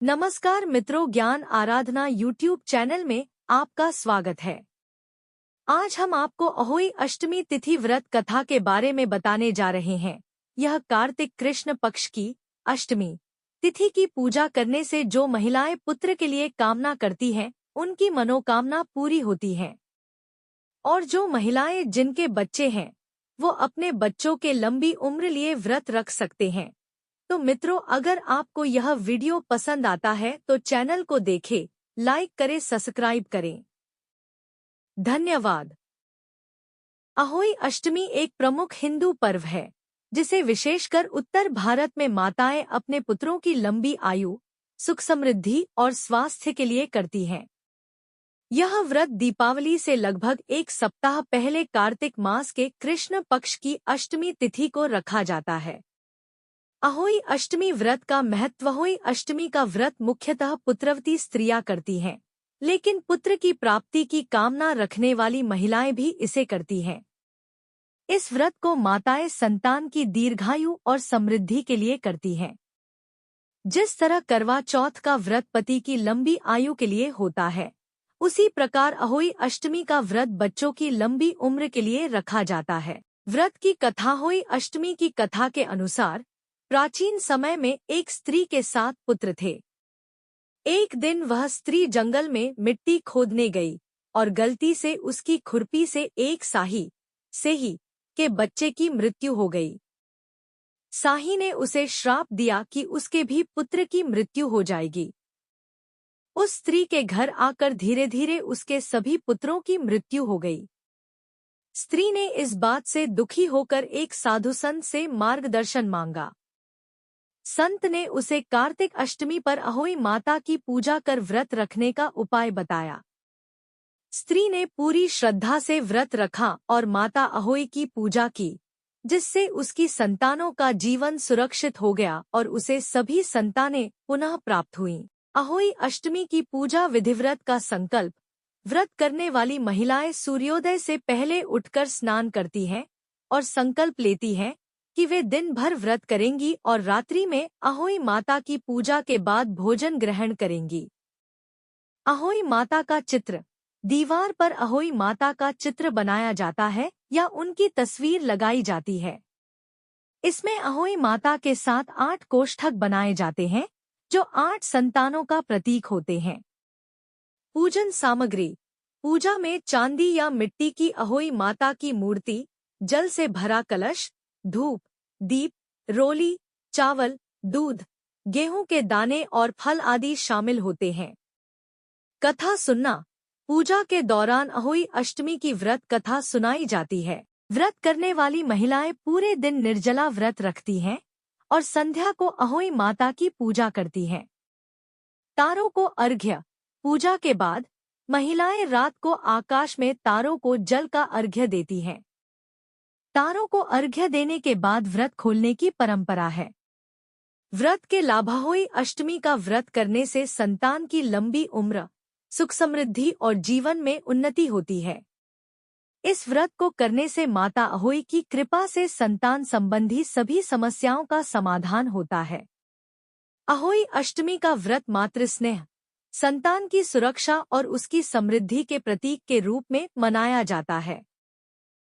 नमस्कार मित्रों, ज्ञान आराधना यूट्यूब चैनल में आपका स्वागत है। आज हम आपको अहोई अष्टमी तिथि व्रत कथा के बारे में बताने जा रहे हैं। यह कार्तिक कृष्ण पक्ष की अष्टमी तिथि की पूजा करने से जो महिलाएं पुत्र के लिए कामना करती हैं, उनकी मनोकामना पूरी होती है। और जो महिलाएं जिनके बच्चे हैं, वो अपने बच्चों के लंबी उम्र लिए व्रत रख सकते हैं। तो मित्रों, अगर आपको यह वीडियो पसंद आता है तो चैनल को देखें, लाइक करें, सब्सक्राइब करें। धन्यवाद। अहोई अष्टमी एक प्रमुख हिंदू पर्व है, जिसे विशेषकर उत्तर भारत में माताएं अपने पुत्रों की लंबी आयु, सुख समृद्धि और स्वास्थ्य के लिए करती हैं। यह व्रत दीपावली से लगभग एक सप्ताह पहले कार्तिक मास के कृष्ण पक्ष की अष्टमी तिथि को रखा जाता है। अहोई अष्टमी व्रत का महत्व। अहोई अष्टमी का व्रत मुख्यतः पुत्रवती स्त्रियां करती हैं, लेकिन पुत्र की प्राप्ति की कामना रखने वाली महिलाएं भी इसे करती हैं। इस व्रत को माताएं संतान की दीर्घायु और समृद्धि के लिए करती हैं। जिस तरह करवा चौथ का व्रत पति की लंबी आयु के लिए होता है, उसी प्रकार अहोई अष्टमी का व्रत बच्चों की लंबी उम्र के लिए रखा जाता है। व्रत की कथा। अहोई अष्टमी की कथा के अनुसार प्राचीन समय में एक स्त्री के 7 पुत्र थे। एक दिन वह स्त्री जंगल में मिट्टी खोदने गई और गलती से उसकी खुरपी से एक सेही के बच्चे की मृत्यु हो गई। साही ने उसे श्राप दिया कि उसके भी पुत्र की मृत्यु हो जाएगी। उस स्त्री के घर आकर धीरे धीरे उसके सभी पुत्रों की मृत्यु हो गई। स्त्री ने इस बात से दुखी होकर एक साधु संत से मार्गदर्शन मांगा। संत ने उसे कार्तिक अष्टमी पर अहोई माता की पूजा कर व्रत रखने का उपाय बताया। स्त्री ने पूरी श्रद्धा से व्रत रखा और माता अहोई की पूजा की, जिससे उसकी संतानों का जीवन सुरक्षित हो गया और उसे सभी संतानें पुनः प्राप्त हुईं। अहोई अष्टमी की पूजा विधिव्रत का संकल्प। व्रत करने वाली महिलाएं सूर्योदय से पहले उठकर स्नान करती हैं और संकल्प लेती हैं कि वे दिन भर व्रत करेंगी और रात्रि में अहोई माता की पूजा के बाद भोजन ग्रहण करेंगी। अहोई माता का चित्र। दीवार पर अहोई माता का चित्र बनाया जाता है या उनकी तस्वीर लगाई जाती है। इसमें अहोई माता के साथ 8 कोष्ठक बनाए जाते हैं, जो 8 संतानों का प्रतीक होते हैं। पूजन सामग्री। पूजा में चांदी या मिट्टी की अहोई माता की मूर्ति, जल से भरा कलश, धूप, दीप, रोली, चावल, दूध, गेहूं के दाने और फल आदि शामिल होते हैं। कथा सुनना। पूजा के दौरान अहोई अष्टमी की व्रत कथा सुनाई जाती है। व्रत करने वाली महिलाएं पूरे दिन निर्जला व्रत रखती हैं और संध्या को अहोई माता की पूजा करती हैं। तारों को अर्घ्य। पूजा के बाद महिलाएं रात को आकाश में तारों को जल का अर्घ्य देती हैं। तारों को अर्घ्य देने के बाद व्रत खोलने की परंपरा है। व्रत के लाभ। अहोई अष्टमी का व्रत करने से संतान की लंबी उम्र, सुख समृद्धि और जीवन में उन्नति होती है। इस व्रत को करने से माता अहोई की कृपा से संतान संबंधी सभी समस्याओं का समाधान होता है। अहोई अष्टमी का व्रत मातृस्नेह, संतान की सुरक्षा और उसकी समृद्धि के प्रतीक के रूप में मनाया जाता है।